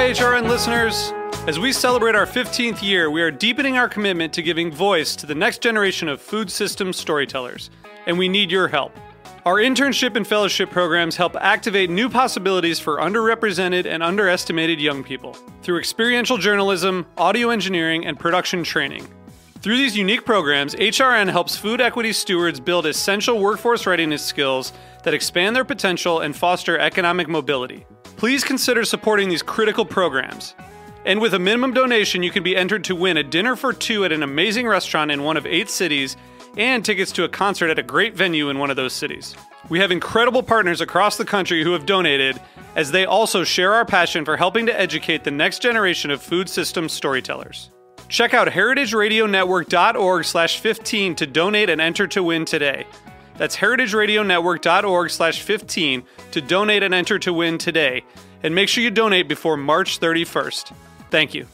HRN listeners. As we celebrate our 15th year, we are deepening our commitment to giving voice to the next generation of food systems storytellers, and we need your help. Our internship and fellowship programs help activate new possibilities for underrepresented and underestimated young people through experiential journalism, audio engineering, and production training. Through these unique programs, HRN helps food equity stewards build essential workforce readiness skills that expand their potential and foster economic mobility. Please consider supporting these critical programs. And with a minimum donation, you can be entered to win a dinner for two at an amazing restaurant in one of 8 cities and tickets to a concert at a great venue in one of those cities. We have incredible partners across the country who have donated, as they also share our passion for helping to educate the next generation of food systems storytellers. Check out heritageradionetwork.org/15 to donate and enter to win today. That's heritageradionetwork.org/15 to donate and enter to win today. And make sure you donate before March 31st. Thank you.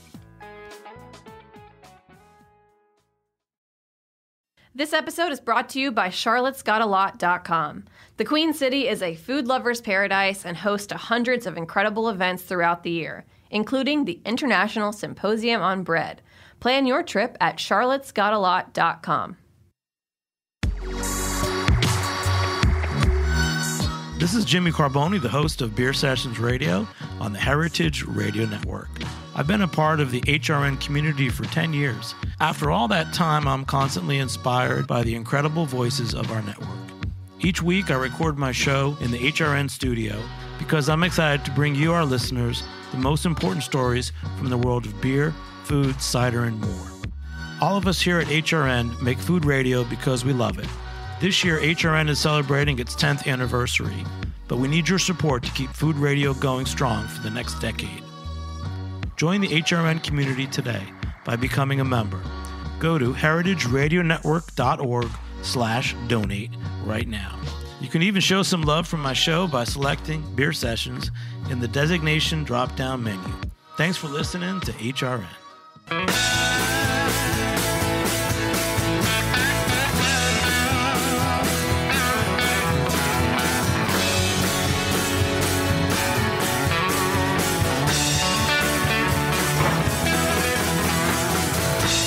This episode is brought to you by charlottesgotalot.com. The Queen City is a food lover's paradise and hosts to hundreds of incredible events throughout the year, including the International Symposium on Bread. Plan your trip at charlottesgotalot.com. This is Jimmy Carboni, the host of Beer Sessions Radio on the Heritage Radio Network. I've been a part of the HRN community for 10 years. After all that time, I'm constantly inspired by the incredible voices of our network. Each week, I record my show in the HRN studio because I'm excited to bring you, our listeners, the most important stories from the world of beer, food, cider, and more. All of us here at HRN make food radio because we love it. This year, HRN is celebrating its 10th anniversary, but we need your support to keep food radio going strong for the next decade. Join the HRN community today by becoming a member. Go to heritageradionetwork.org/donate right now. You can even show some love from my show by selecting Beer Sessions in the designation drop-down menu. Thanks for listening to HRN.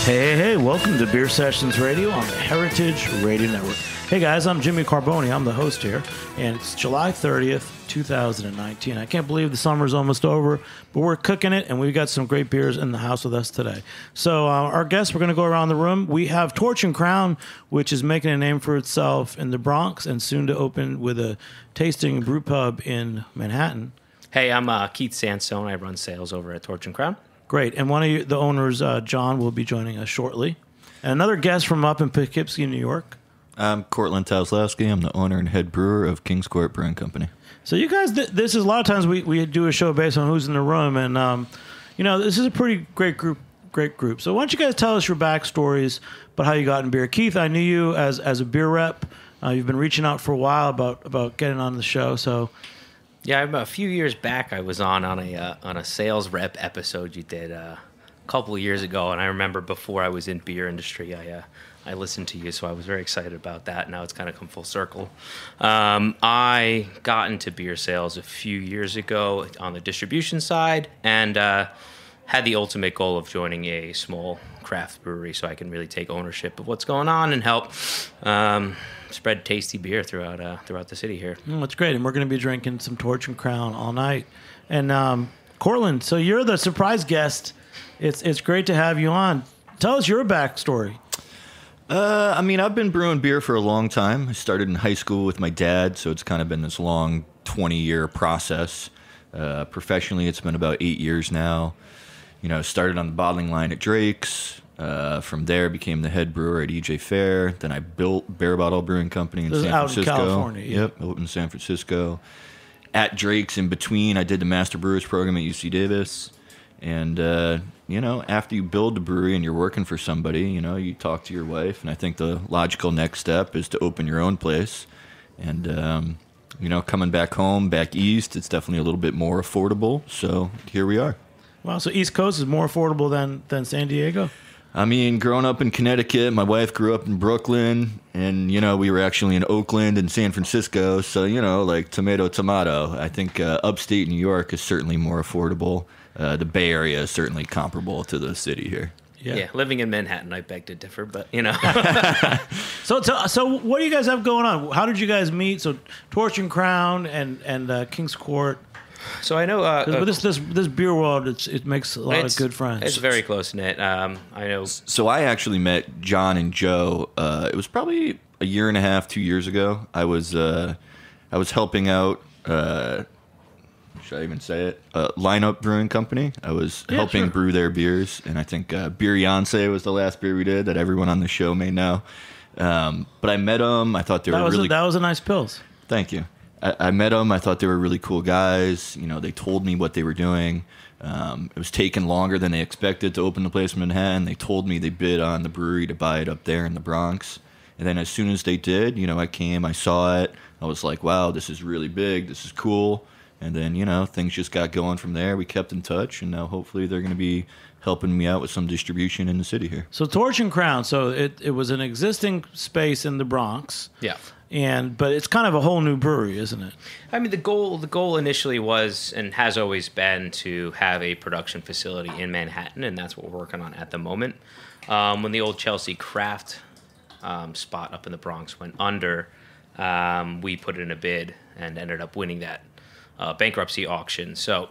Hey, welcome to Beer Sessions Radio on the Heritage Radio Network. Hey guys, I'm Jimmy Carboni. I'm the host here, and it's July 30th, 2019. I can't believe the summer's almost over, but we're cooking it, and we've got some great beers in the house with us today. So our guests, we're going to go around the room. We have Torch and Crown, which is making a name for itself in the Bronx and soon to open with a tasting brew pub in Manhattan. Hey, I'm Keith Sansone. I run sales over at Torch and Crown. Great. And one of the owners, John, will be joining us shortly. And another guest from up in Poughkeepsie, New York. I'm Cortland Tauslowski. I'm the owner and head brewer of King's Court Brewing Company. So you guys, this is a lot of times we do a show based on who's in the room. And, this is a pretty great group. So why don't you guys tell us your backstories about how you got in beer. Keith, I knew you as a beer rep. You've been reaching out for a while about getting on the show. So... Yeah, a few years back, I was on a sales rep episode you did a couple of years ago, and I remember before I was in beer industry, I listened to you, so I was very excited about that. Now it's kind of come full circle. I got into beer sales a few years ago on the distribution side, and had the ultimate goal of joining a small craft brewery so I can really take ownership of what's going on and help spread tasty beer throughout the city here. That's great, and we're going to be drinking some Torch and Crown all night. And Cortland, so you're the surprise guest. It's great to have you on. Tell us your backstory. I've been brewing beer for a long time. I started in high school with my dad, so it's kind of been this long 20-year process. Professionally, it's been about 8 years now. Started on the bottling line at Drake's. From there, became the head brewer at EJ Fair. Then I built Bear Bottle Brewing Company in San Francisco. Out in California. Yeah. Yep, out in San Francisco. At Drake's, in between, I did the Master Brewers program at UC Davis. And, after you build a brewery and you're working for somebody, you talk to your wife. And I think the logical next step is to open your own place. And, coming back home, back east, it's definitely a little bit more affordable. So here we are. Wow, so East Coast is more affordable than San Diego? I mean, growing up in Connecticut, my wife grew up in Brooklyn, and, we were actually in Oakland and San Francisco. So, like tomato. I think upstate New York is certainly more affordable. The Bay Area is certainly comparable to the city here. Yeah, living in Manhattan, I beg to differ, but, So what do you guys have going on? How did you guys meet? So Torch and Crown and King's Court. So I know, but this beer world, it makes a lot of good friends. It's very close knit. I know. So I actually met John and Joe. It was probably a year and a half, 2 years ago. I was helping out. Should I even say it? Lineup Brewing Company. I was helping brew their beers, and I think Beer Yonsei was the last beer we did that everyone on the show may know. But I met them. I thought they were really. That was a nice pills. Thank you. I met them. I thought they were really cool guys. They told me what they were doing. It was taking longer than they expected to open the place in Manhattan. They told me they bid on the brewery to buy it up there in the Bronx. And then as soon as they did, I came, I saw it. I was like, wow, this is really big. This is cool. And then, things just got going from there. We kept in touch, and now hopefully they're going to be helping me out with some distribution in the city here. So Torch and Crown, so it was an existing space in the Bronx. Yeah. But it's kind of a whole new brewery, isn't it? I mean, the goal initially was and has always been to have a production facility in Manhattan, and that's what we're working on at the moment. When the old Chelsea Craft spot up in the Bronx went under, we put in a bid and ended up winning that bankruptcy auction. So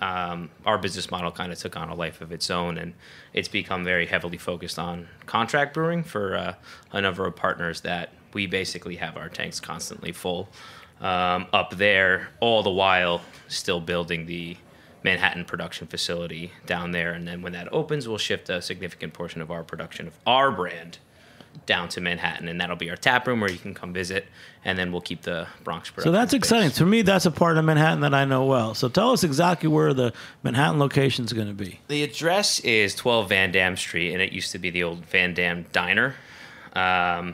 our business model kind of took on a life of its own, and it's become very heavily focused on contract brewing for a number of partners that we basically have our tanks constantly full up there, all the while still building the Manhattan production facility down there. And then when that opens, we'll shift a significant portion of our production of our brand down to Manhattan, and that'll be our tap room where you can come visit, and then we'll keep the Bronx production. So that's exciting. To me, that's a part of Manhattan that I know well. So tell us exactly where the Manhattan location is going to be. The address is 12 Van Dam Street, and it used to be the old Van Dam Diner.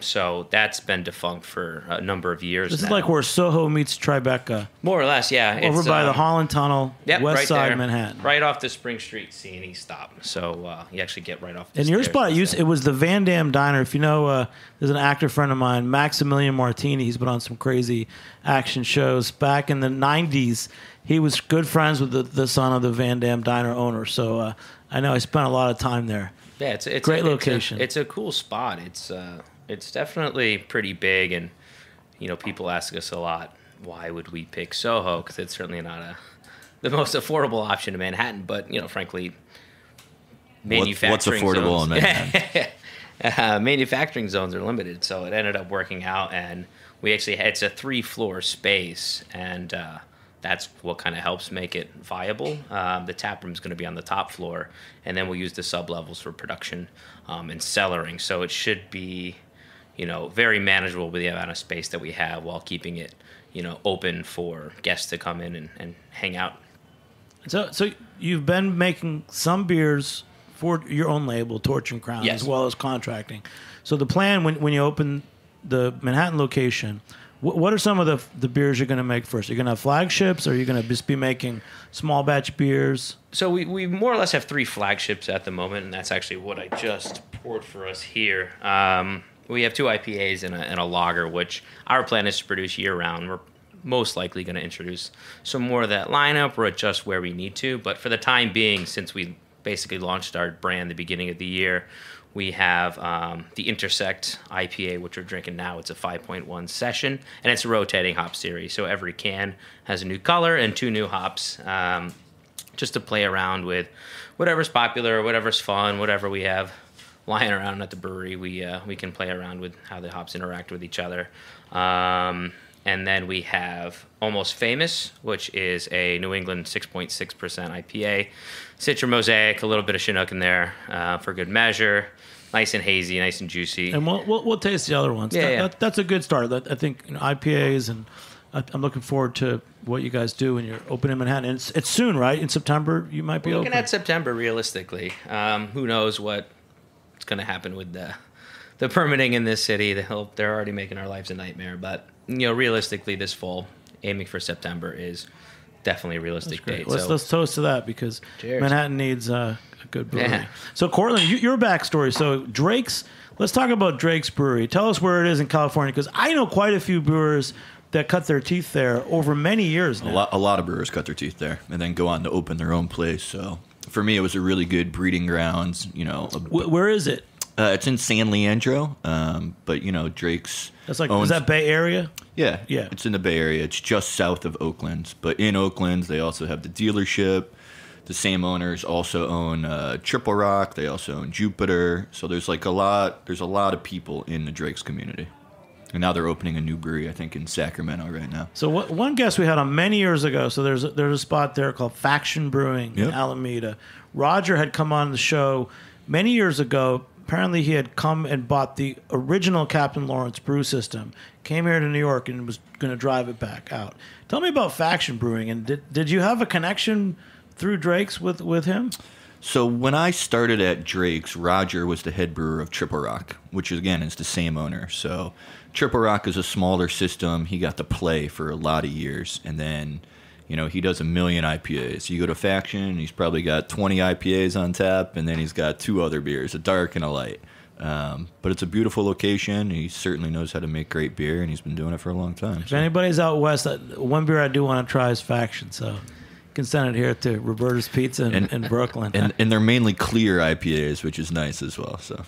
So that's been defunct for a number of years This now. is like where Soho meets Tribeca. More or less, yeah. Over by the Holland Tunnel, yep, west right side there, of Manhattan. Right off the Spring Street C&E stop. So you actually get right off the And your stairs. spot, it was the Van Dam Diner. If you know, there's an actor friend of mine, Maximilian Martini. He's been on some crazy action shows. Back in the 90s, he was good friends with the son of the Van Dam Diner owner. So I know I spent a lot of time there. Yeah, it's great location. It's a cool spot. It's definitely pretty big, and people ask us a lot, why would we pick Soho? Because it's certainly not the most affordable option in Manhattan. But frankly, manufacturing what's affordable zones, in Manhattan? manufacturing zones are limited, so it ended up working out, and it's a 3-floor space, and that's what kind of helps make it viable. The tap room is going to be on the top floor, and then we'll use the sub-levels for production and cellaring. So it should be, very manageable with the amount of space that we have while keeping it, open for guests to come in and hang out. So you've been making some beers for your own label, Torch and Crown, yes, as well as contracting. So the plan when you open the Manhattan location, what are some of the beers you're going to make first? Are you going to have flagships, or are you going to just be making small batch beers? So we more or less have 3 flagships at the moment, and that's actually what I just poured for us here. We have 2 IPAs and a lager, which our plan is to produce year-round. We're most likely going to introduce some more of that lineup or adjust where we need to. But for the time being, since we basically launched our brand the beginning of the year, we have the Intersect IPA, which we're drinking now. It's a 5.1 session, and it's a rotating hop series. So every can has a new color and 2 new hops, just to play around with whatever's popular, whatever's fun, whatever we have lying around at the brewery. We can play around with how the hops interact with each other. And then we have Almost Famous, which is a New England 6.6% IPA. Citra Mosaic, a little bit of Chinook in there for good measure. Nice and hazy, nice and juicy. And we'll taste the other ones. Yeah. That's a good start. I think IPAs, and I'm looking forward to what you guys do when you're open in Manhattan. And it's soon, right? In September, you might be We're open. looking at September, realistically. Who knows what's going to happen with the permitting in this city. They're already making our lives a nightmare. But realistically, this fall, aiming for September is definitely a realistic date. Let's toast to that, because Cheers. Manhattan needs a good brewery. Yeah. So, Cortland, your backstory. So, Drake's. Let's talk about Drake's Brewery. Tell us where it is in California, because I know quite a few brewers that cut their teeth there over many years now. A lot of brewers cut their teeth there and then go on to open their own place. So for me, it was a really good breeding grounds. Where is it? It's in San Leandro, but Drake's. That's like is that Bay Area? Yeah, Yeah. It's in the Bay Area. It's just south of Oakland, but in Oakland, they also have the dealership. The same owners also own Triple Rock. They also own Jupiter. So there's a lot of people in the Drake's community. And now they're opening a new brewery, I think, in Sacramento right now. So one guest we had on many years ago. So there's a spot there called Faction Brewing in Yep. Alameda. Roger had come on the show many years ago. Apparently, he had come and bought the original Captain Lawrence brew system, came here to New York, and was going to drive it back out. Tell me about Faction Brewing, and did you have a connection through Drake's with him? So when I started at Drake's, Roger was the head brewer of Triple Rock, which again is the same owner. So Triple Rock is a smaller system. He got to play for a lot of years, and then he does 1 million IPAs. You go to Faction, he's probably got 20 IPAs on tap, and then he's got 2 other beers, a dark and a light. But it's a beautiful location. He certainly knows how to make great beer, and he's been doing it for a long time. If anybody's out west, one beer I do want to try is Faction. So can send it here to Roberta's Pizza in Brooklyn. And they're mainly clear IPAs, which is nice as well. So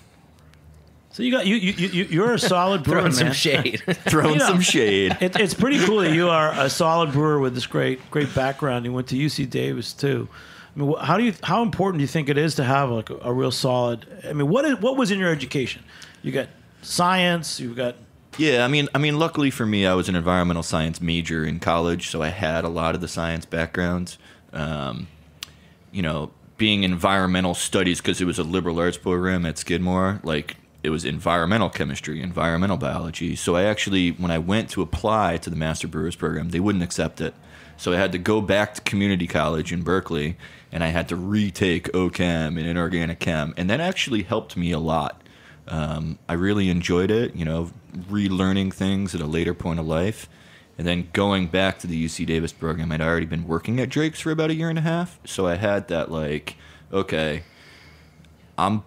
you're a solid brewer, Throwing man. some shade. throwing some shade. It's pretty cool that you are a solid brewer with this great background. You went to UC Davis too. I mean, how important do you think it is to have like a real solid? I mean, what was in your education? You got science. You've got. Yeah, I mean, luckily for me, I was an environmental science major in college, so I had a lot of the science backgrounds. Being environmental studies, because it was a liberal arts program at Skidmore, it was environmental chemistry, environmental biology. So I actually, when I went to apply to the Master Brewers program, they wouldn't accept it. So I had to go back to community college in Berkeley, and I had to retake OChem and inorganic chem, and that actually helped me a lot. I really enjoyed it, relearning things at a later point of life. And then going back to the UC Davis program, I'd already been working at Drake's for about 1.5 years. So I had that okay, I'm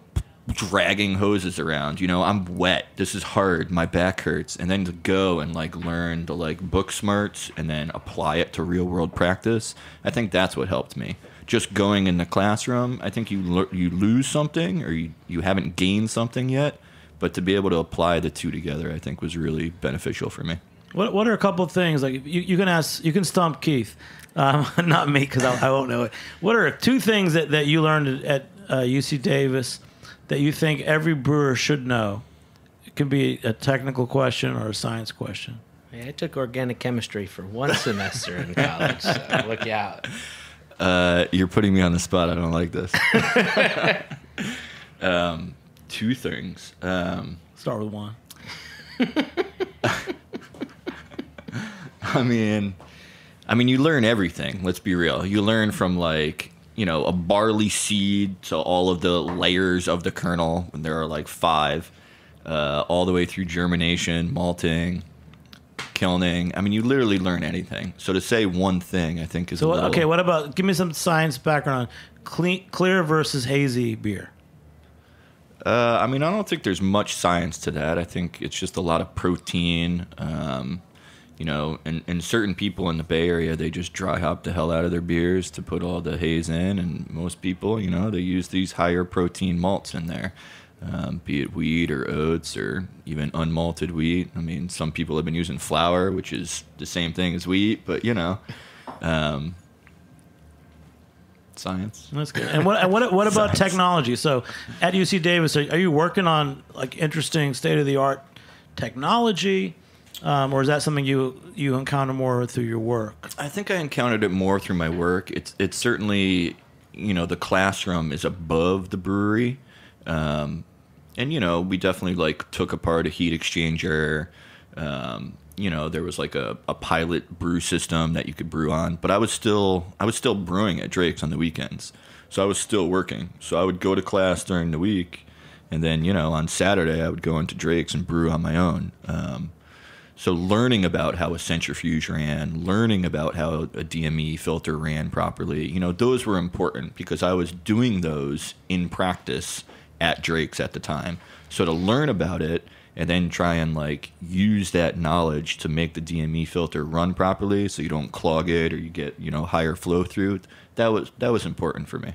dragging hoses around, I'm wet. This is hard. My back hurts. And then to go and learn the book smarts and then apply it to real world practice. I think that's what helped me. Just going in the classroom, I think you lose something or you haven't gained something yet, but to be able to apply the two together, I think was really beneficial for me. What are a couple of things you can stump Keith, not me because I won't know it. What are 2 things that you learned at UC Davis that you think every brewer should know? It can be a technical question or a science question. I took organic chemistry for 1 semester in college, so look out. You're putting me on the spot. I don't like this. 2 things. Start with 1. I mean, you learn everything. Let's be real. You learn from a barley seed to all of the layers of the kernel, and there are 5, all the way through germination, malting, kilning. I mean, you literally learn anything. So to say one thing, I think is a little... Okay, what about, give me some science background on clear versus hazy beer. I don't think there's much science to that. I think it's just a lot of protein. And certain people in the Bay Area, they just dry hop the hell out of their beers to put all the haze in. And most people, they use these higher protein malts in there, be it wheat or oats or even unmalted wheat. I mean, some people have been using flour, which is the same thing as wheat, but science. That's good. And what about technology? So at UC Davis, are you working on interesting state of the art technology? Or is that something you encounter more through your work? I think I encountered it more through my work. It's certainly, the classroom is above the brewery. And, we definitely took apart a heat exchanger. There was a pilot brew system that you could brew on, but I was still brewing at Drake's on the weekends. So I was still working. So I would go to class during the week, and then, on Saturday I would go into Drake's and brew on my own. So learning about how a centrifuge ran, learning about how a DME filter ran properly, those were important because I was doing those in practice at Drake's at the time. So to learn about it and then try and use that knowledge to make the DME filter run properly so you don't clog it or you get, higher flow through, that was important for me.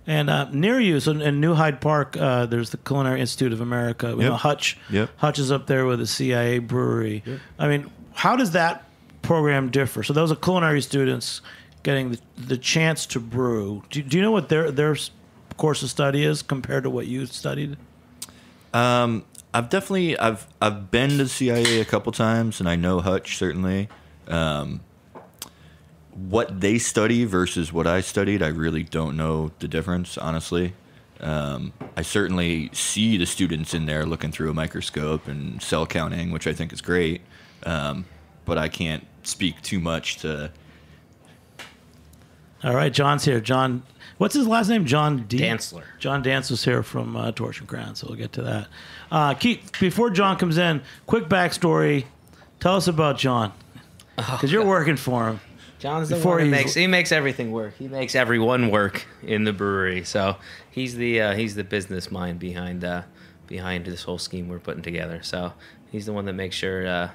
And near you, so in New Hyde Park, there's the Culinary Institute of America. Yep. Hutch. Yep. Hutch is up there with the CIA brewery. Yep. I mean, how does that program differ? So those are culinary students getting the chance to brew. Do you know what their course of study is compared to what you studied? I've been to the CIA a couple times, and I know Hutch certainly. What they study versus what I studied, I really don't know the difference, honestly. I certainly see the students in there looking through a microscope and cell counting, which I think is great, but I can't speak too much to... All right, John's here. John, what's his last name? John Dantzler. John Dantzler's here from Torch and Crown, so we'll get to that. Keith, before John comes in, quick backstory. Tell us about John, because you're working for him. John's the one who makes everything work. He makes everyone work in the brewery. So he's the business mind behind this whole scheme we're putting together. So he's the one that makes sure to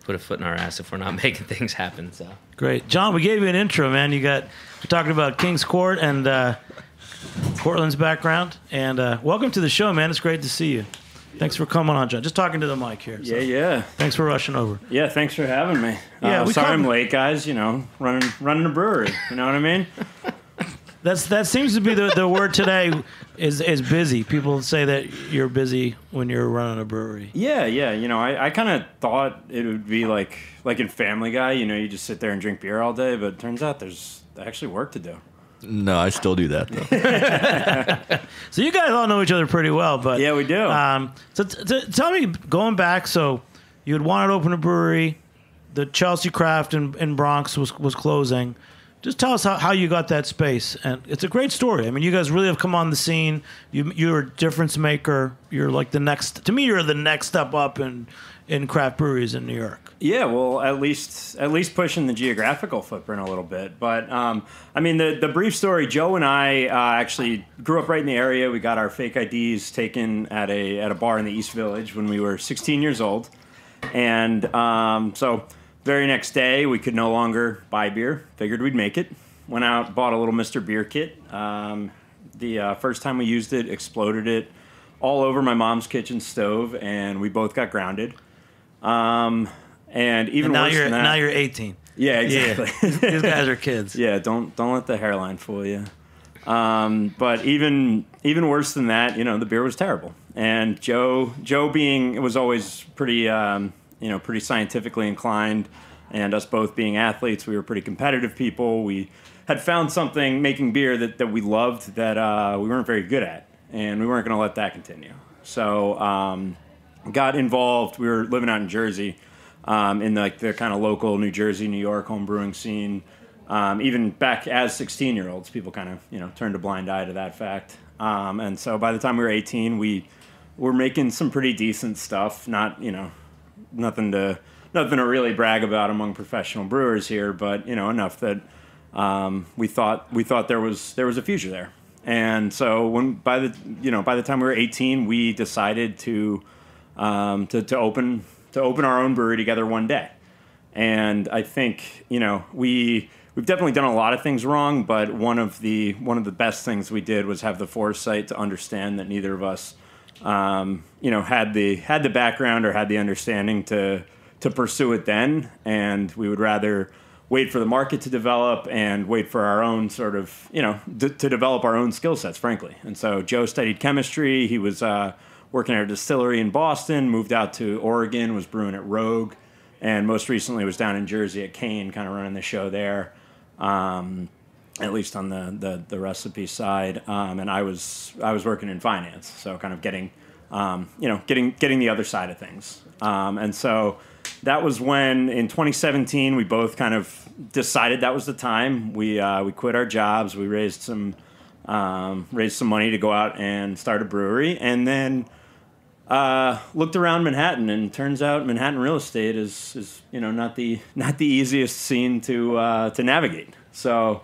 put a foot in our ass if we're not making things happen. So great, John. We gave you an intro, man. We're talking about King's Court and Cortland's background, and welcome to the show, man. It's great to see you. Thanks for coming on, John. Just talking to the mic here. So. Yeah. Thanks for rushing over. Yeah, thanks for having me. Sorry I'm late, guys. Running a brewery. You know what I mean? That seems to be the word today is busy. People say that you're busy when you're running a brewery. Yeah. I kind of thought it would be like in Family Guy. You just sit there and drink beer all day, but it turns out there's actually work to do. No, I still do that, though. So you guys all know each other pretty well, but... Yeah, we do. So tell me, going back, so you had wanted to open a brewery, the Chelsea Craft in Bronx was closing. Just tell us how you got that space. And it's a great story. I mean, you guys really have come on the scene. You're a difference maker. You're like the next... To me, you're the next step up in craft breweries in New York. Yeah, well, at least pushing the geographical footprint a little bit. But the brief story: Joe and I actually grew up right in the area. We got our fake IDs taken at a bar in the East Village when we were 16 years old, and so very next day we could no longer buy beer. Figured we'd make it. Went out, bought a little Mr. Beer kit. The first time we used it, exploded it all over my mom's kitchen stove, and we both got grounded. And even worse than that, now you're 18. Yeah, exactly. Yeah. These guys are kids. Yeah, don't let the hairline fool you. But even worse than that, the beer was terrible. And Joe was always pretty pretty scientifically inclined, and us both being athletes, we were pretty competitive people. We had found something making beer that we loved that we weren't very good at, and we weren't going to let that continue. So got involved. We were living out in Jersey. In the kind of local New Jersey, New York home brewing scene. Even back as 16-year-olds, people kind of, turned a blind eye to that fact. And so by the time we were 18, we were making some pretty decent stuff. Not, nothing to really brag about among professional brewers here, but, enough that we thought there was a future there. And so by the time we were 18, we decided to open our own brewery together one day. And I think, we've definitely done a lot of things wrong, but one of the best things we did was have the foresight to understand that neither of us, had the background or had the understanding to pursue it then. And we would rather wait for the market to develop and wait for our own sort of, to develop our own skill sets, frankly. And so Joe studied chemistry. He was, working at a distillery in Boston, moved out to Oregon, was brewing at Rogue, and most recently was down in Jersey at Kane, kind of running the show there, at least on the recipe side. And I was working in finance, so kind of getting the other side of things. And so that was when, in 2017, we both kind of decided that was the time. We quit our jobs. We raised some money to go out and start a brewery, and then looked around Manhattan, and turns out Manhattan real estate is not the easiest scene to navigate. So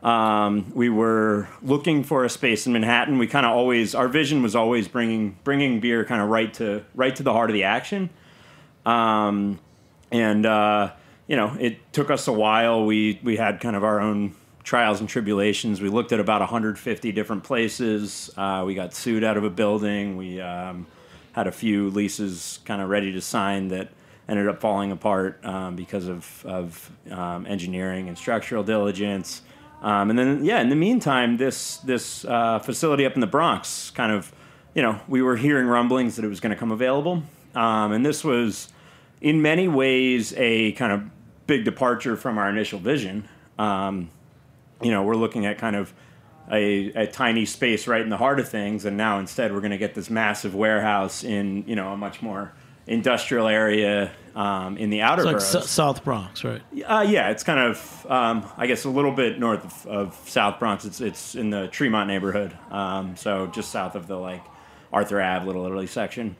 we were looking for a space in Manhattan. We kind of our vision was always bringing beer kind of right to the heart of the action. It took us a while. We had kind of our own trials and tribulations. We looked at about 150 different places. We got sued out of a building. We had a few leases kind of ready to sign that ended up falling apart because of engineering and structural diligence. And then, in the meantime, this facility up in the Bronx kind of, we were hearing rumblings that it was going to come available. And this was, in many ways, a kind of big departure from our initial vision. We're looking at kind of a tiny space right in the heart of things, and now instead we're going to get this massive warehouse in a much more industrial area in the outer boroughs. South Bronx, right? It's kind of I guess a little bit north of South Bronx. It's in the Tremont neighborhood, so just south of the Arthur Ave, Little Italy section.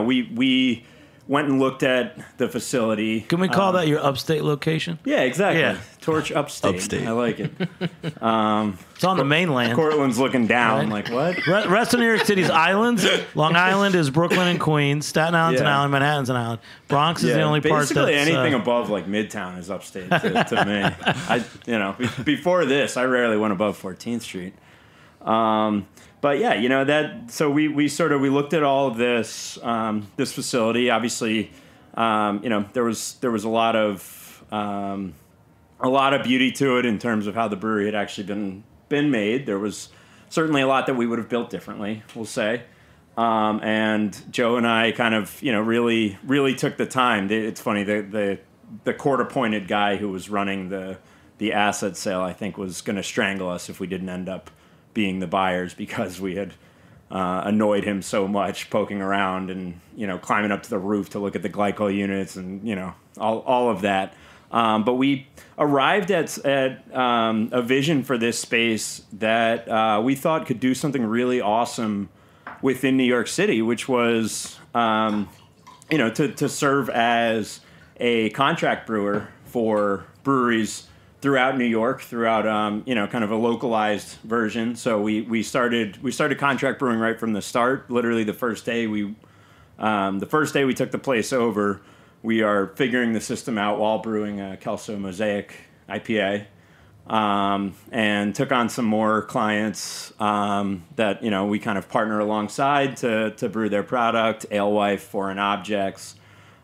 We went and looked at the facility. Can we call that your upstate location? Yeah, exactly. Yeah. Torch upstate. I like it. It's on the mainland. Cortland's looking down Right. like, what? Rest of New York City's islands. Long Island is Brooklyn and Queens. Staten Island's an island. Manhattan's an island. Bronx is the only part that's... Basically anything above Midtown is upstate to me. Before this, I rarely went above 14th Street. So we looked at all of this facility. Obviously, there was a lot of beauty to it in terms of how the brewery had actually been made. There was certainly a lot that we would have built differently, we'll say. And Joe and I kind of really took the time. It's funny, the court-appointed guy who was running the asset sale, I think, was going to strangle us if we didn't end up being the buyers, because we had annoyed him so much poking around and climbing up to the roof to look at the glycol units and all of that. But we arrived at a vision for this space that we thought could do something really awesome within New York City, which was to serve as a contract brewer for breweries throughout New York, throughout kind of a localized version. So we started contract brewing right from the start. Literally the first day we took the place over, we are figuring the system out while brewing a Kelso Mosaic IPA, and took on some more clients that we kind of partner alongside to brew their product. Alewife, Foreign Objects,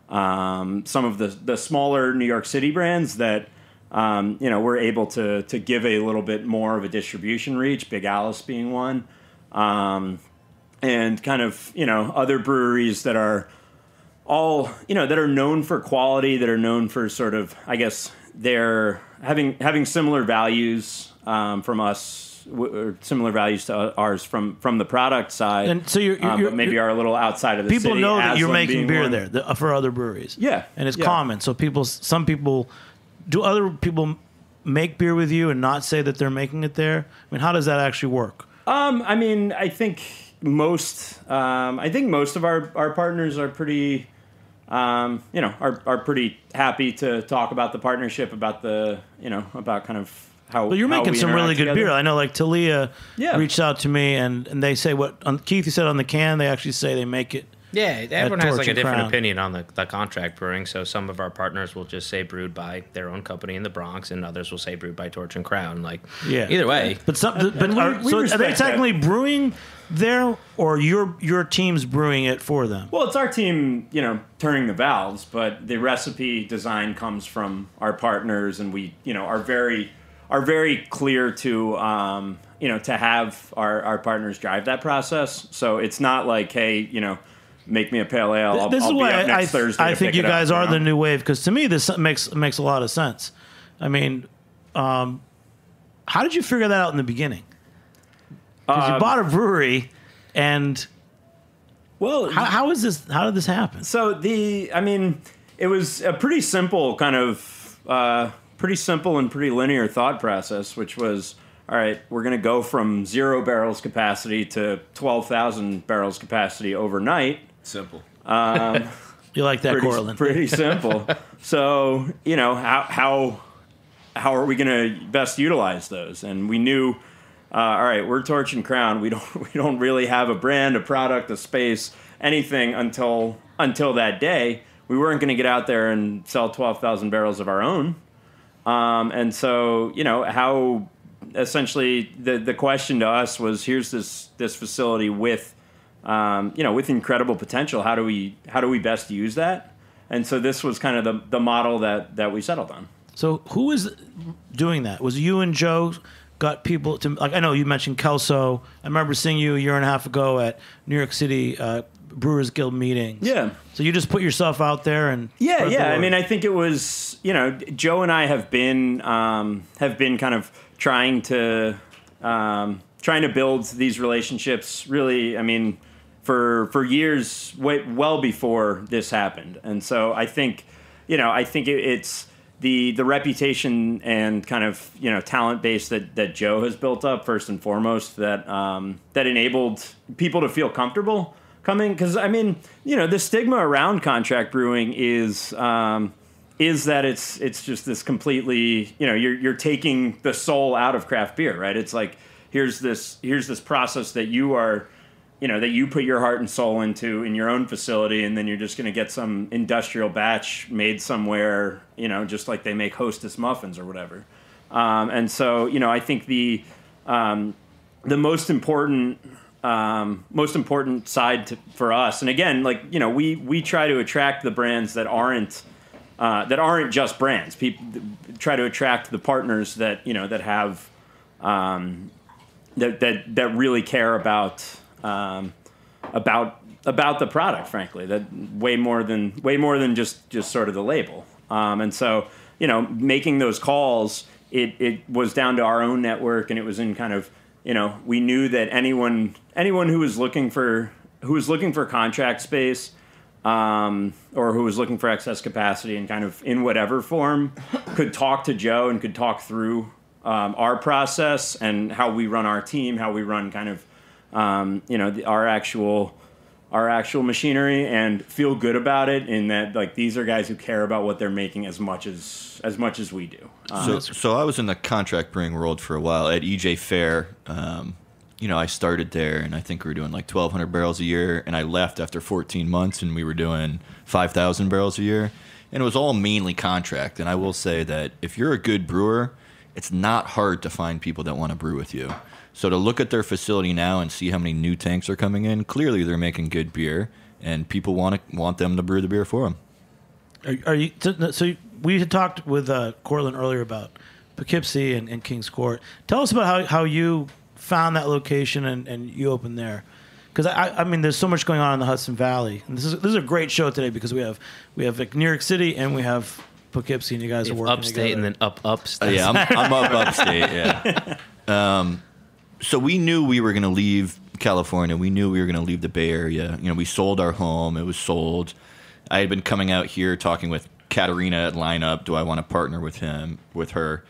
some of the smaller New York City brands that we're able to give a little bit more of a distribution reach, Big Alice being one, and kind of, other breweries that are all, that are known for quality, that are known for sort of, I guess, they're having similar values from us, or similar values to ours from the product side. And so but maybe are a little outside of the city. People know that you're Aslan making beer one. there for other breweries. Yeah. And it's common. So do other people make beer with you and not say that they're making it there? I mean, how does that actually work? I think most of our partners are pretty, are pretty happy to talk about the partnership, about about kind of how. Well, you're how making we some really interact good together. beer. I know, Talia reached out to me and they say Keith, you said on the can, they actually say they make it. Yeah, everyone has Torch a and different Crown. opinion on the contract brewing. So some of our partners will just say brewed by their own company in the Bronx, and others will say brewed by Torch and Crown. Either way. But are they respect technically that. brewing there, or your team's brewing it for them? Well, it's our team, turning the valves, but the recipe design comes from our partners, and we, are very clear to, to have our partners drive that process. So it's not like, hey, make me a pale ale. I'll be up next Thursday. I to think pick you it guys up, are the new wave, because to me this makes a lot of sense. I mean, how did you figure that out in the beginning? Because you bought a brewery, and how did this happen? So it was a pretty simple kind of pretty simple and pretty linear thought process, which was all right, we're going to go from 0 barrels capacity to 12,000 barrels capacity overnight. Simple. You like that, Cortland? Pretty simple. So, you know, how are we going to best utilize those? And we knew, all right, we're Torch and Crown. We don't really have a brand, a product, a space, anything until that day. We weren't going to get out there and sell 12,000 barrels of our own. And so, you know, how essentially the question to us was, here's this facility with, you know, with incredible potential. How do we best use that? And so this was kind of the model that we settled on. So who is doing that? Was it you and Joe got people to, like, I know you mentioned Kelso. I remember seeing you a year and a half ago at New York City Brewers Guild meetings. Yeah. So you just put yourself out there and yeah. I mean, I think it was, you know, Joe and I have been kind of trying to build these relationships. Really, I mean, for years, well before this happened. And so I think, you know, it's the reputation and kind of, you know, talent base that Joe has built up first and foremost that enabled people to feel comfortable coming. Because I mean, you know, the stigma around contract brewing is that it's just this completely, you know, you're taking the soul out of craft beer, right? It's like here's this process that you are, you know, that you put your heart and soul into in your own facility, and then you're just going to get some industrial batch made somewhere, you know, just like they make Hostess muffins or whatever. And so, you know, I think the most important side for us, and again, like, you know, we try to attract the brands that aren't just brands. People try to attract the partners that, you know, that have that really care about the product, frankly, that way more than just sort of the label. And so, you know, making those calls, it was down to our own network, and it was in kind of, you know, we knew that anyone who was looking for contract space, or who was looking for excess capacity and kind of in whatever form could talk to Joe and could talk through our process and how we run our team, how we run kind of, you know, our actual machinery, and feel good about it in that, like, these are guys who care about what they're making as much as we do. So I was in the contract brewing world for a while at EJ Fair. You know, I started there, and I think we were doing like 1,200 barrels a year, and I left after 14 months, and we were doing 5,000 barrels a year, and it was all mainly contract. And I will say that if you're a good brewer, it's not hard to find people that want to brew with you. So to look at their facility now and see how many new tanks are coming in, clearly they're making good beer, and people want them to brew the beer for them. Are you? So we had talked with Cortland earlier about Poughkeepsie and Kings Court. Tell us about how you found that location and you opened there, because I mean, there's so much going on in the Hudson Valley, and this is a great show today because we have like New York City and we have Poughkeepsie, and you guys are working upstate together. and then upstate. Yeah, I'm up upstate. Yeah. So we knew we were going to leave California. We knew we were going to leave the Bay Area. You know, we sold our home. It was sold. I had been coming out here talking with Katerina at Lineup. Do I want to partner with her?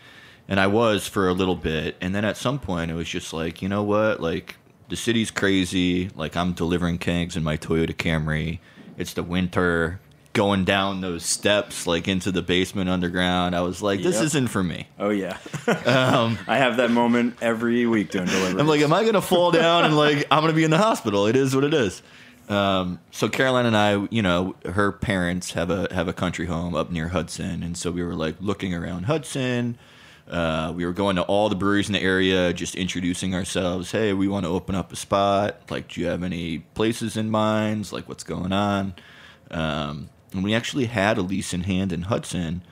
And I was for a little bit. And then at some point, it was just like, you know what? Like, the city's crazy. Like, I'm delivering kegs in my Toyota Camry. It's the winter. Going down those steps, like, into the basement underground. I was like, this isn't for me. Oh, yeah. I have that moment every week doing deliveries. I'm like, am I going to fall down and, like, I'm going to be in the hospital? It is what it is. So Caroline and I, you know, her parents have a country home up near Hudson. And so we were, like, looking around Hudson. We were going to all the breweries in the area, just introducing ourselves. Hey, we want to open up a spot. Like, do you have any places in mind? Like, what's going on? And we actually had a lease in hand in Hudson,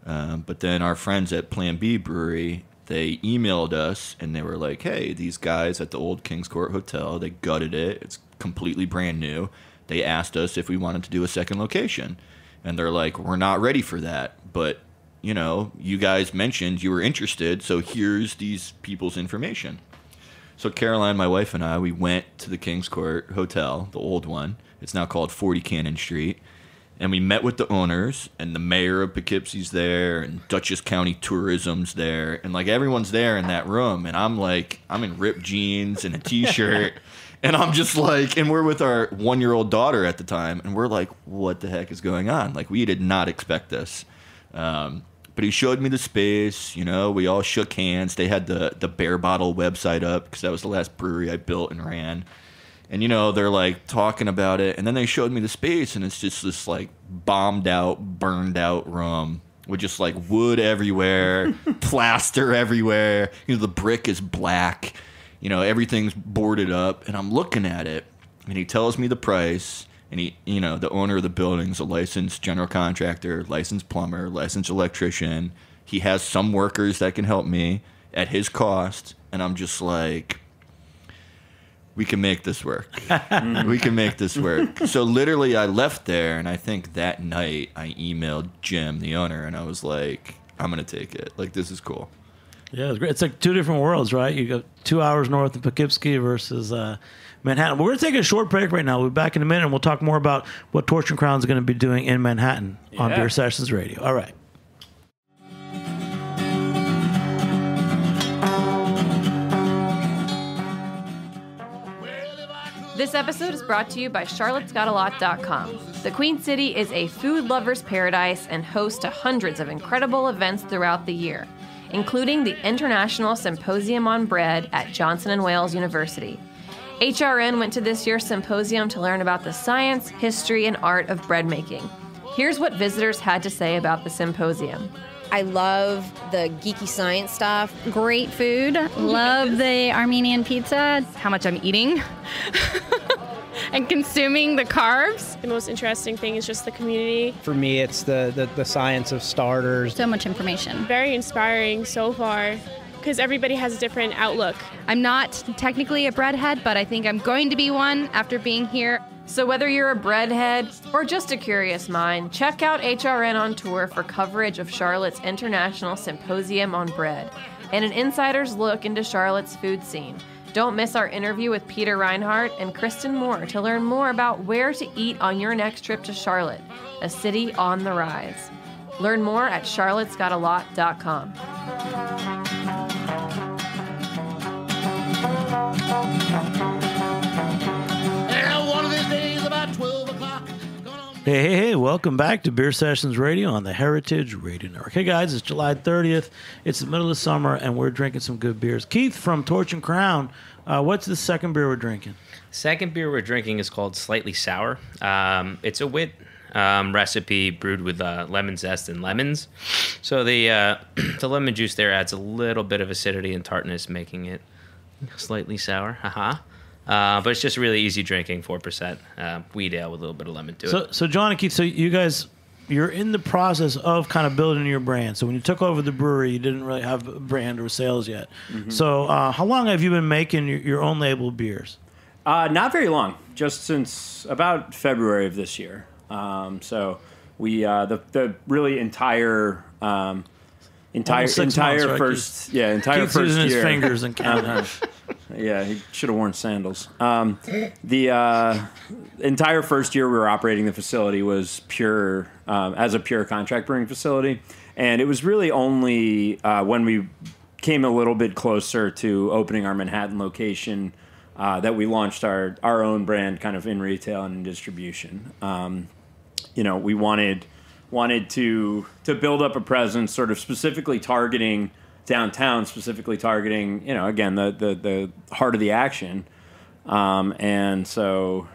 but then our friends at Plan B Brewery, they emailed us, and they were like, hey, these guys at the old Kings Court Hotel, they gutted it. It's completely brand new. They asked us if we wanted to do a second location. And they're like, we're not ready for that, but, you know, you guys mentioned you were interested, so here's these people's information. So Caroline, my wife, and I, we went to the Kings Court Hotel, the old one. It's now called 40 Cannon Street. And we met with the owners, and the mayor of Poughkeepsie's there, and Dutchess County Tourism's there, and like everyone's there in that room, and I'm in ripped jeans and a t-shirt, and I'm just like, and we're with our 1-year-old daughter at the time, and we're like, what the heck is going on? Like, we did not expect this. But he showed me the space, we all shook hands. They had the Bear Bottle website up because that was the last brewery I built and ran. And, they're like talking about it. And then they showed me the space, and it's just this like bombed out, burned out room with just like wood everywhere, plaster everywhere. The brick is black, everything's boarded up. And I'm looking at it, and he tells me the price. And he, the owner of the building's a licensed general contractor, licensed plumber, licensed electrician. He has some workers that can help me at his cost. And I'm just like, we can make this work. We can make this work. So literally I left there, and I think that night I emailed Jim, the owner, and I was like, I'm going to take it. Like, this is cool. Yeah, it's great. It's like two different worlds, right? You go 2 hours north of Poughkeepsie versus Manhattan. We're going to take a short break right now. We'll be back in a minute, and we'll talk more about what Torch and Crown is going to be doing in Manhattan on Beer Sessions Radio. All right. This episode is brought to you by charlottesgotalot.com. The Queen City is a food lover's paradise and host to hundreds of incredible events throughout the year, including the International Symposium on Bread at Johnson & Wales University. HRN went to this year's symposium to learn about the science, history, and art of bread making. Here's what visitors had to say about the symposium. I love the geeky science stuff. Great food. Love the Armenian pizza. How much I'm eating and consuming the carbs. The most interesting thing is just the community. For me, it's the science of starters. So much information. Very inspiring so far because everybody has a different outlook. I'm not technically a breadhead, but I think I'm going to be one after being here. So whether you're a breadhead or just a curious mind, check out HRN on tour for coverage of Charlotte's International Symposium on Bread and an insider's look into Charlotte's food scene. Don't miss our interview with Peter Reinhardt and Kristen Moore to learn more about where to eat on your next trip to Charlotte, a city on the rise. Learn more at charlottesgotalot.com. Hey, welcome back to Beer Sessions Radio on the Heritage Radio Network. Hey, guys, it's July 30th. It's the middle of summer, and we're drinking some good beers. Keith from Torch and Crown, what's the second beer we're drinking? Second beer we're drinking is called Slightly Sour. It's a wit recipe brewed with lemon zest and lemons. So the lemon juice there adds a little bit of acidity and tartness, making it slightly sour. But it's just really easy drinking, 4% wheat ale with a little bit of lemon to it. So John and Keith, so you guys, you're in the process of kind of building your brand. So when you took over the brewery, you didn't really have a brand or sales yet. Mm-hmm. So how long have you been making your own label beers? Not very long, just since about February of this year. So we the really entire Keith's first year. Using his fingers and counting. Yeah, he should have worn sandals. The entire first year we were operating the facility was pure as a pure contract brewing facility, and it was really only when we came a little bit closer to opening our Manhattan location that we launched our own brand kind of in retail and in distribution. We wanted to build up a presence sort of specifically targeting downtown, specifically targeting, again, the heart of the action. And so,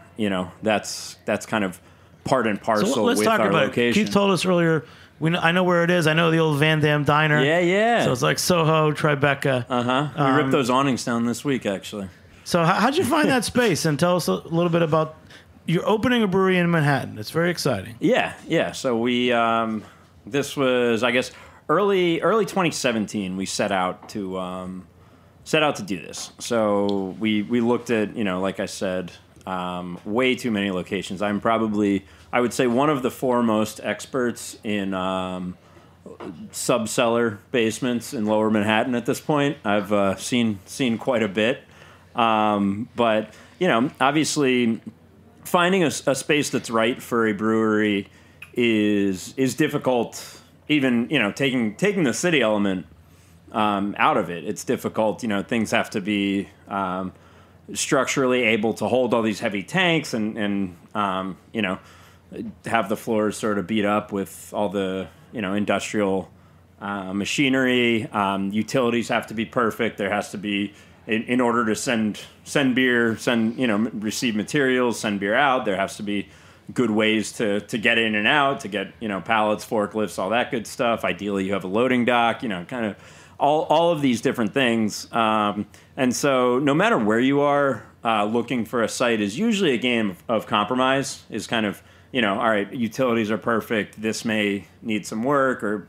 that's kind of part and parcel so let's with talk our about location. It. Keith told us earlier, I know where it is. I know the old Van Dam Diner. Yeah. So it's like Soho, Tribeca. We ripped those awnings down this week, actually. So how'd you find that space? And tell us a little bit about, you're opening a brewery in Manhattan. It's very exciting. Yeah. So we, this was, I guess, early 2017. We set out to do this. So we looked at, like I said, way too many locations. I'm probably, I would say, one of the foremost experts in sub-cellar basements in Lower Manhattan at this point. I've seen quite a bit, but obviously, finding a space that's right for a brewery is difficult. Even taking the city element out of it, it's difficult. Things have to be structurally able to hold all these heavy tanks and have the floors sort of beat up with all the industrial machinery. Utilities have to be perfect. There has to be, in order to send beer, receive materials, send beer out, there has to be good ways to get in and out, to get pallets, forklifts, all that good stuff. Ideally, you have a loading dock. Kind of all of these different things. And so, no matter where you are, looking for a site is usually a game of compromise. Is kind of all right. Utilities are perfect. This may need some work, or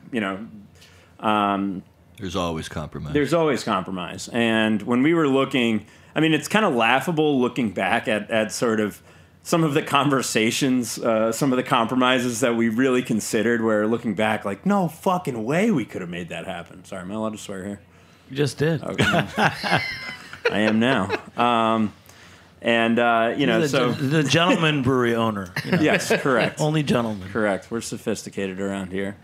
there's always compromise. There's always compromise. And when we were looking, it's kind of laughable looking back at sort of some of the conversations, some of the compromises that we really considered, where looking back, like, no fucking way we could have made that happen. Sorry, am I allowed to swear here? You just did. Okay. I am now. The gentleman brewery owner. Yes, correct. Only gentlemen. Correct. We're sophisticated around here.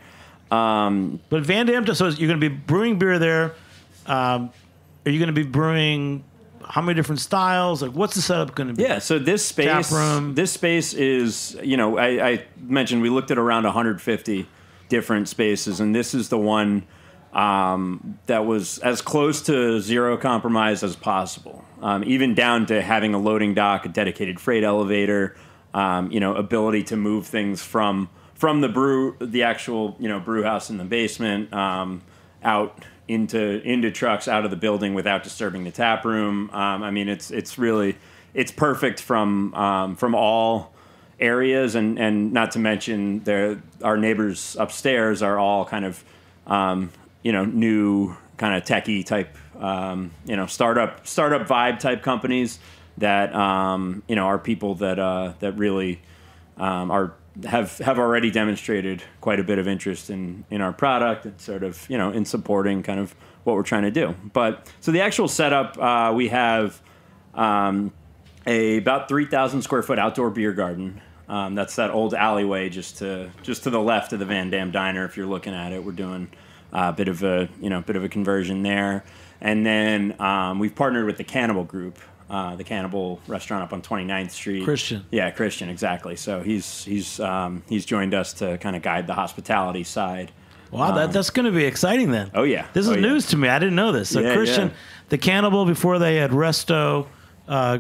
But Van Dam, so you're going to be brewing beer there. Are you going to be brewing how many different styles? Like, what's the setup going to be? Yeah, so this space, Tap room. This space is, I mentioned we looked at around 150 different spaces, and this is the one that was as close to zero compromise as possible, even down to having a loading dock, a dedicated freight elevator, ability to move things from the actual brew house in the basement out into trucks out of the building without disturbing the tap room. It's perfect from all areas, and not to mention our neighbors upstairs are all kind of new kind of techie type startup vibe type companies that are people that really have already demonstrated quite a bit of interest in our product and sort of in supporting kind of what we're trying to do. But so the actual setup, we have about 3,000 square foot outdoor beer garden. That's that old alleyway just to the left of the Van Dam Diner. If you're looking at it, we're doing a bit of a conversion there. And then we've partnered with the Cannibal Group. The Cannibal restaurant up on 29th Street. Christian. Yeah, Christian, exactly. So he's joined us to kind of guide the hospitality side. Wow, that's going to be exciting then. Oh, yeah. This is news to me. I didn't know this. So Christian, the Cannibal, before they had Resto,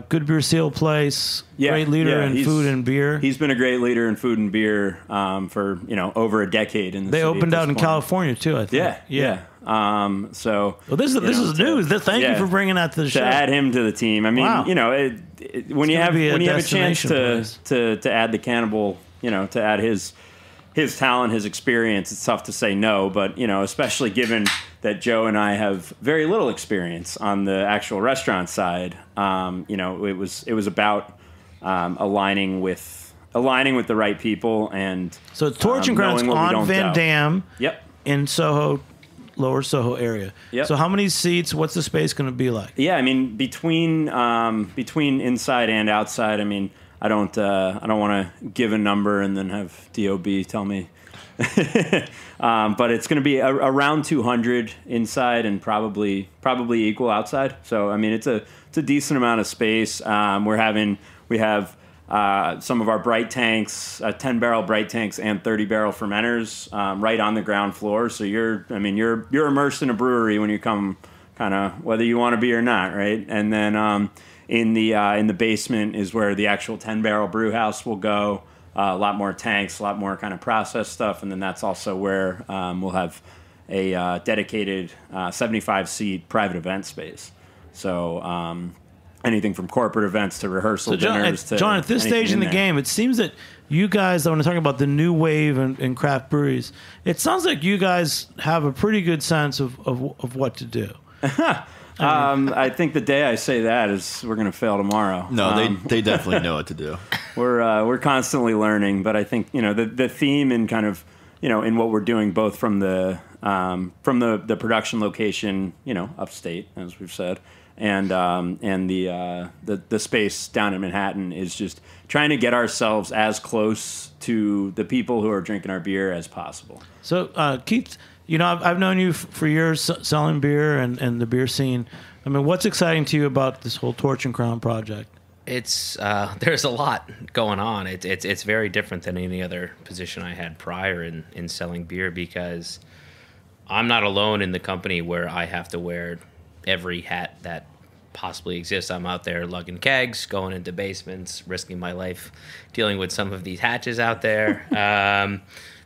good beer seal place, great leader in food and beer. He's been a great leader in food and beer for over a decade. They opened out in California too, I think. Yeah. So this is news. Thank you for bringing that to the show. To add him to the team. When you have a chance to add the Cannibal, to add his talent, his experience, it's tough to say no. But especially given that Joe and I have very little experience on the actual restaurant side, it was about aligning with the right people. And so it's Torch and Grounds on Van Dam. Yep. In Soho. Lower Soho area. Yep. So how many seats? What's the space going to be like? Yeah, between inside and outside. I don't want to give a number and then have DOB tell me. But it's going to be around 200 inside and probably equal outside. So it's a decent amount of space. We have some of our bright tanks, 10-barrel bright tanks and 30-barrel fermenters right on the ground floor. So you're immersed in a brewery when you come, kind of whether you want to be or not, right? And then in the basement is where the actual 10-barrel brew house will go. A lot more tanks, a lot more kind of process stuff, and then that's also where we'll have a dedicated 75-seat private event space. So. Anything from corporate events to rehearsal dinners to John, at this stage in the game, it seems that you guys, when I talk about the new wave in craft breweries, it sounds like you guys have a pretty good sense of what to do. I think the day I say that is we're going to fail tomorrow. No, they definitely know what to do. We're constantly learning, but I think the theme and kind of in what we're doing, both from the production location, upstate, as we've said. and the space down in Manhattan is just trying to get ourselves as close to the people who are drinking our beer as possible. So, Keith, you know, I've known you for years selling beer and the beer scene. I mean, what's exciting to you about this whole Torch and Crown project? It's there's a lot going on. It's very different than any other position I had prior in selling beer, because I'm not alone in the company where I have to wear every hat that possibly exists. I'm out there lugging kegs, going into basements, risking my life, dealing with some of these hatches out there,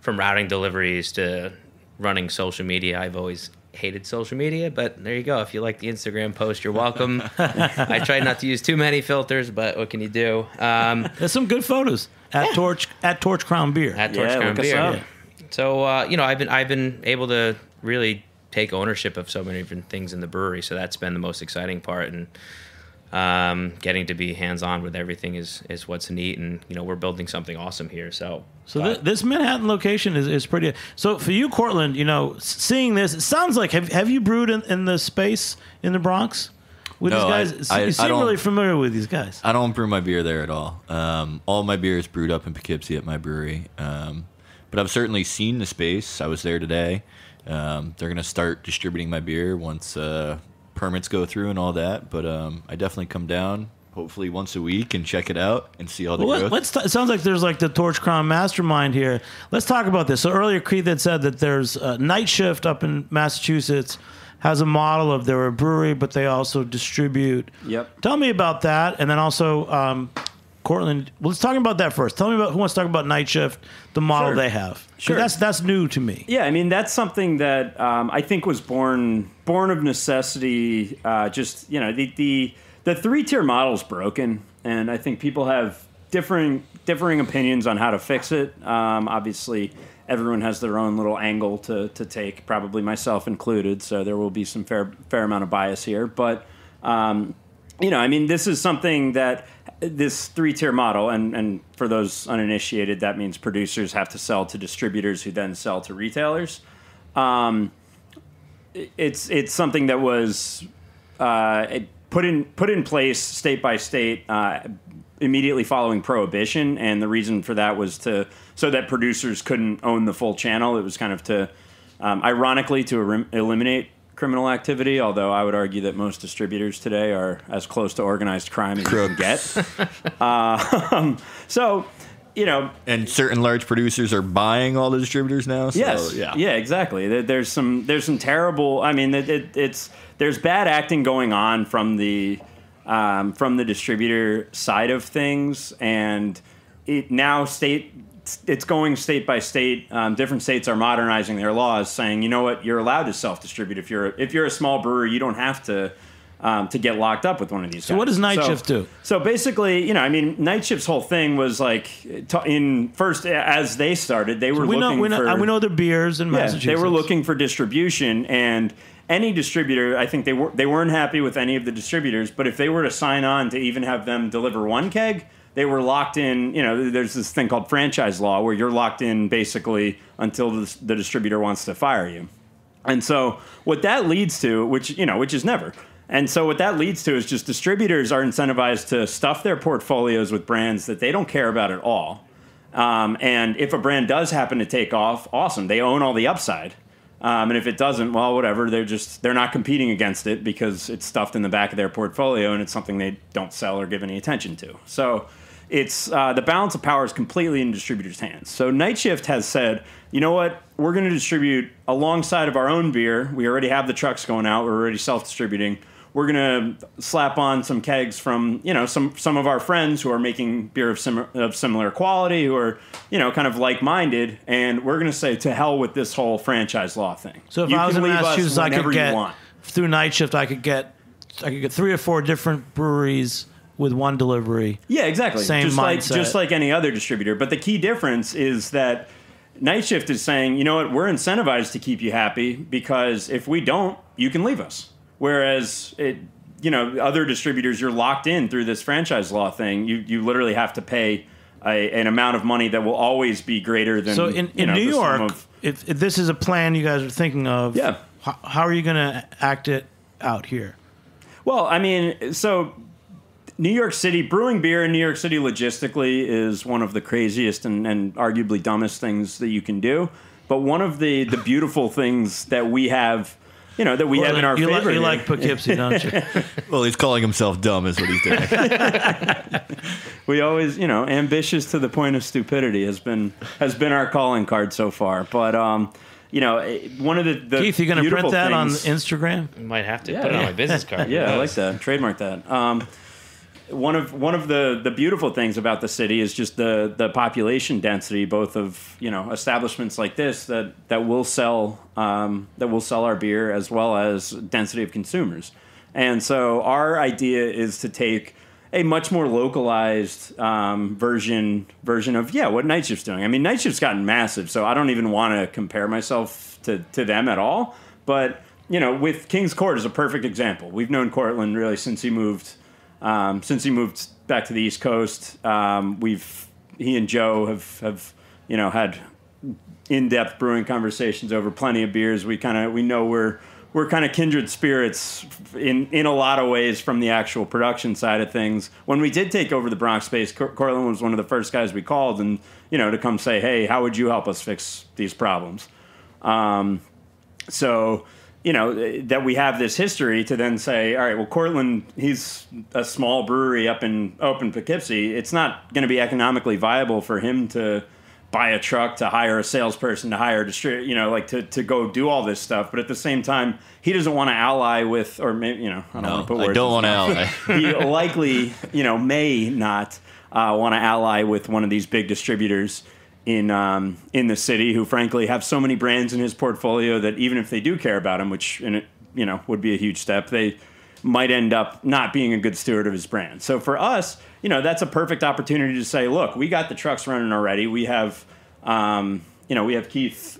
from routing deliveries to running social media. I've always hated social media, but there you go. If you like the Instagram post, you're welcome. I try not to use too many filters, but what can you do? There's some good photos at Torch Crown Beer. At Torch Crown Beer. Yeah. So you know, I've been able to really take ownership of so many different things in the brewery. So that's been the most exciting part, and getting to be hands-on with everything is what's neat. And you know, we're building something awesome here. So this Manhattan location is pretty. So for you, Cortland, you know, seeing this, it sounds like have you brewed in the space in the Bronx with these guys? You seem really familiar with these guys. I don't brew my beer there at all. All my beer is brewed up in Poughkeepsie at my brewery. But I've certainly seen the space. I was there today. They're going to start distributing my beer once permits go through and all that. But I definitely come down, hopefully once a week, and check it out and see all the growth. It sounds like there's like the Torch Crown mastermind here. Let's talk about this. So earlier, Keith had said that there's Night Shift up in Massachusetts has a model of they're a brewery, but they also distribute. Yep. Tell me about that, and then also Cortland. Well, let's talk about that first. Tell me about who wants to talk about Night Shift, the model they have. Sure. That's new to me. Yeah, I mean, that's something that I think was born of necessity. Just, you know, the 3-tier model's broken, and I think people have differing opinions on how to fix it. Obviously, everyone has their own little angle to take, probably myself included. So there will be some fair amount of bias here, but you know, I mean, this is something that this 3-tier model, and for those uninitiated, that means producers have to sell to distributors who then sell to retailers. It's something that was put in place state by state immediately following Prohibition, and the reason for that was so that producers couldn't own the full channel. It was kind of to, ironically, to eliminate criminal activity, although I would argue that most distributors today are as close to organized crime as you can get. So, you know, and certain large producers are buying all the distributors now. So, yes, yeah, exactly. There's some terrible. I mean, there's bad acting going on from the distributor side of things, and it's going state by state. Different states are modernizing their laws, saying, you know what, you're allowed to self-distribute. If you're a small brewery, you don't have to get locked up with one of these guys. So what does Night Shift do? So basically, you know, I mean, Night Shift's whole thing was like, as they started, they were looking for... We know their beers in Massachusetts. They were looking for distribution, and any distributor, I think they weren't happy with any of the distributors, but if they were to sign on to even have them deliver one keg, they were locked in. You know, there's this thing called franchise law where you're locked in basically until the distributor wants to fire you. And so what that leads to, which is never. And so what that leads to is just distributors are incentivized to stuff their portfolios with brands that they don't care about at all. And if a brand does happen to take off, awesome. They own all the upside. And if it doesn't, well, whatever. They're not competing against it because it's stuffed in the back of their portfolio and it's something they don't sell or give any attention to. So it's the balance of power is completely in distributors' hands. So Night Shift has said, you know what? We're going to distribute alongside of our own beer. We already have the trucks going out. We're already self-distributing. We're going to slap on some kegs from, you know, some of our friends who are making beer of similar quality, who are, you know, kind of like-minded, and we're going to say to hell with this whole franchise law thing. So if I was in Massachusetts, I could get through Night Shift, I could get 3 or 4 different breweries with one delivery. Yeah, exactly. Same mindset. Just like any other distributor. But the key difference is that Night Shift is saying, you know what, we're incentivized to keep you happy because if we don't, you can leave us. Whereas, other distributors, you're locked in through this franchise law thing. You literally have to pay an amount of money that will always be greater than. So in New York, if this is a plan you guys are thinking of, how are you going to act it out here? Well, I mean, so New York City, brewing beer in New York City logistically is one of the craziest and arguably dumbest things that you can do. But one of the beautiful things that we have, you know, that we have in our favor. You like Poughkeepsie, don't you? Well, he's calling himself dumb is what he's doing. We always, you know, ambitious to the point of stupidity has been our calling card so far. But, you know, one of the Keith, you going to print that on things, Instagram? I might have to put it on my business card. Yeah, I like that. Trademark that. One of the beautiful things about the city is just the population density, both of, you know, establishments like this that will sell our beer, as well as density of consumers. And so our idea is to take a much more localized version of what Night Shift's doing. I mean, Night Shift's gotten massive, so I don't even want to compare myself to them at all. But, you know, with King's Court is a perfect example. We've known Cortland really since he moved back to the East Coast. He and Joe have you know, had in-depth brewing conversations over plenty of beers. We know we're kind of kindred spirits in a lot of ways from the actual production side of things. When we did take over the Bronx space, Cortland was one of the first guys we called, and, you know, to come say, hey, how would you help us fix these problems? So, you know, that we have this history to then say, all right, well, Cortland, he's a small brewery up in Poughkeepsie. It's not going to be economically viable for him to buy a truck, to hire a salesperson, to hire a distributor, you know, like to go do all this stuff. But at the same time, he doesn't want to ally with, or maybe, you know, I don't want to ally. He likely, you know, may not want to ally with one of these big distributors in the city, who frankly have so many brands in his portfolio that even if they do care about him, which, you know, would be a huge step, they might end up not being a good steward of his brand. So for us, you know, that's a perfect opportunity to say, look, we got the trucks running already. We have, you know, we have Keith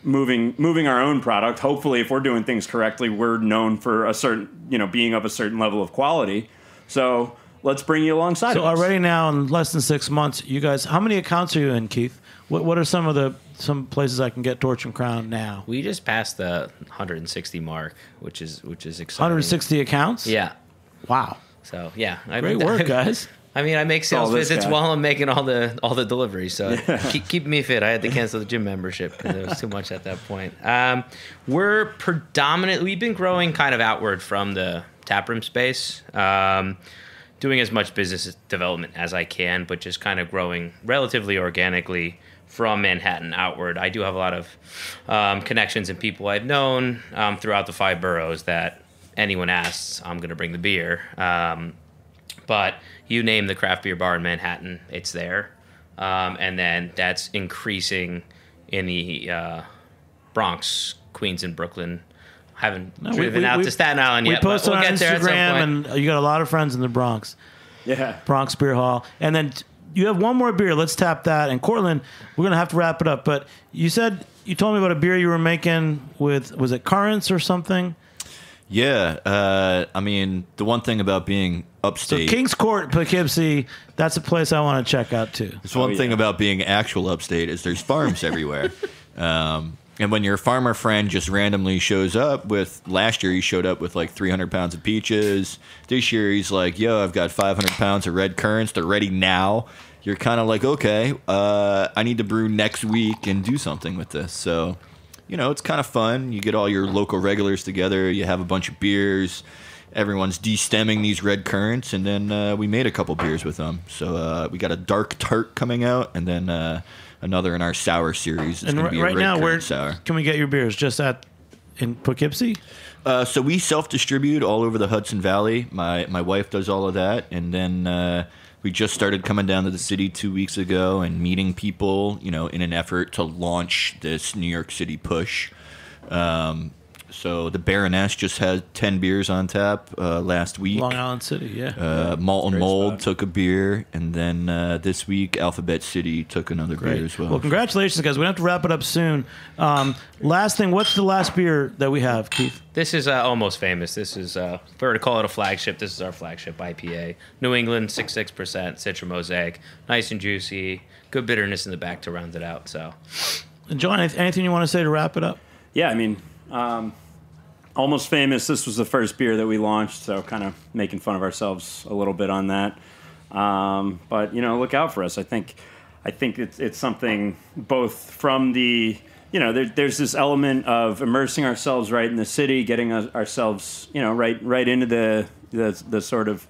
moving our own product. Hopefully, if we're doing things correctly, we're known for a certain, you know, being of a certain level of quality. So let's bring you alongside of us. Already now, in less than 6 months, you guys, how many accounts are you in, Keith? What are some places I can get Torch and Crown now? We just passed the 160 mark, which is exciting. 160 accounts? Yeah. Wow. So yeah, Great work, guys. I mean, I make sales visits while I'm making all the deliveries, so keep me fit. I had to cancel the gym membership because it was too much at that point. We've been growing kind of outward from the taproom space, doing as much business development as I can, but just kind of growing relatively organically from Manhattan outward. I do have a lot of connections and people I've known throughout the 5 boroughs that anyone asks, I'm going to bring the beer. But you name the craft beer bar in Manhattan, it's there. And then that's increasing in the Bronx, Queens, and Brooklyn. Haven't driven out to Staten Island yet. We post we'll on get there Instagram, and you got a lot of friends in the Bronx. Yeah. Bronx Beer Hall. And then you have one more beer. Let's tap that. And Cortland, we're going to have to wrap it up. But you told me about a beer you were making with, was it Currants or something? Yeah. I mean, the one thing about being upstate. So King's Court, Poughkeepsie, that's a place I want to check out too. There's one thing about being actual upstate is there's farms everywhere. And when your farmer friend just randomly shows up last year he showed up with like 300 pounds of peaches. This year he's like, yo, I've got 500 pounds of red currants. They're ready now. You're kind of like, okay, I need to brew next week and do something with this. So, you know, it's kind of fun. You get all your local regulars together. You have a bunch of beers. Everyone's de-stemming these red currants. And then we made a couple beers with them. So we got a dark tart coming out, and then another in our sour series. It's going to be right a red now, where sour. can we get your beers? Just in Poughkeepsie? So we self-distribute all over the Hudson Valley. My wife does all of that. And then we just started coming down to the city 2 weeks ago and meeting people, you know, in an effort to launch this New York City push. So the Baroness just had 10 beers on tap last week. Long Island City, yeah. Malt and Mold took a beer, and then this week Alphabet City took another beer as well. Well, congratulations, guys. We have to wrap it up soon. Last thing, what's the last beer that we have, Keith? This is Almost Famous. This is, if we were to call it a flagship, this is our flagship IPA. New England, 6.6%, Citra Mosaic. Nice and juicy. Good bitterness in the back to round it out. So, John, anything you want to say to wrap it up? Yeah, I mean, Almost Famous, this was the first beer that we launched, so kind of making fun of ourselves a little bit on that. But, look out for us. I think it's something both from the, there's this element of immersing ourselves right in the city, getting ourselves, right into the sort of,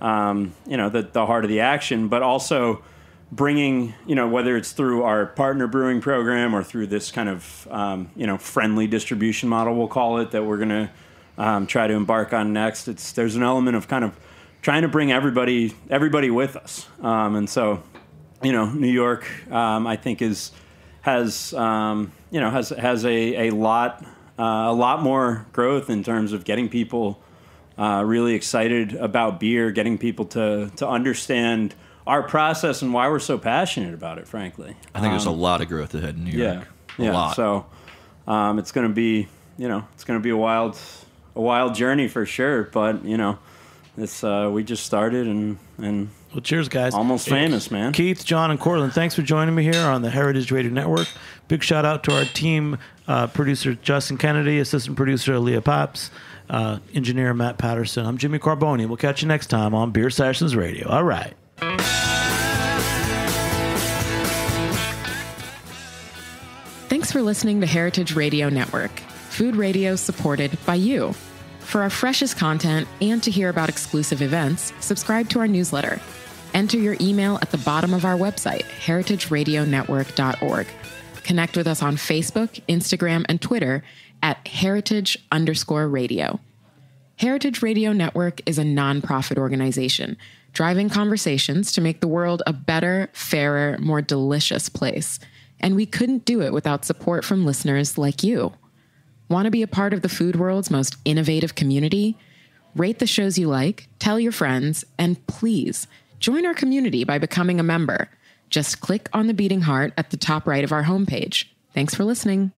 the heart of the action, but also bringing, whether it's through our partner brewing program or through this kind of, friendly distribution model, we'll call it, that we're going to try to embark on next. There's an element of kind of trying to bring everybody with us. And so, New York, I think has a lot more growth in terms of getting people really excited about beer, getting people to understand our process and why we're so passionate about it, frankly. I think there's a lot of growth ahead in New York. Yeah. A lot. So it's going to be, a wild journey for sure. But, we just started and well, cheers, guys. Almost Famous, man. Keith, John, and Cortland, thanks for joining me here on the Heritage Radio Network. Big shout out to our team, producer Justin Kennedy, assistant producer Leah Pops, engineer Matt Patterson. I'm Jimmy Carboni. We'll catch you next time on Beer Sessions Radio. All right. Thanks for listening to Heritage Radio Network, food radio supported by you. For our freshest content and to hear about exclusive events, subscribe to our newsletter. Enter your email at the bottom of our website, heritageradionetwork.org. Connect with us on Facebook, Instagram, and Twitter at heritage_radio. Heritage Radio Network is a nonprofit organization driving conversations to make the world a better, fairer, more delicious place. And we couldn't do it without support from listeners like you. Want to be a part of the food world's most innovative community? Rate the shows you like, tell your friends, and please join our community by becoming a member. Just click on the beating heart at the top right of our homepage. Thanks for listening.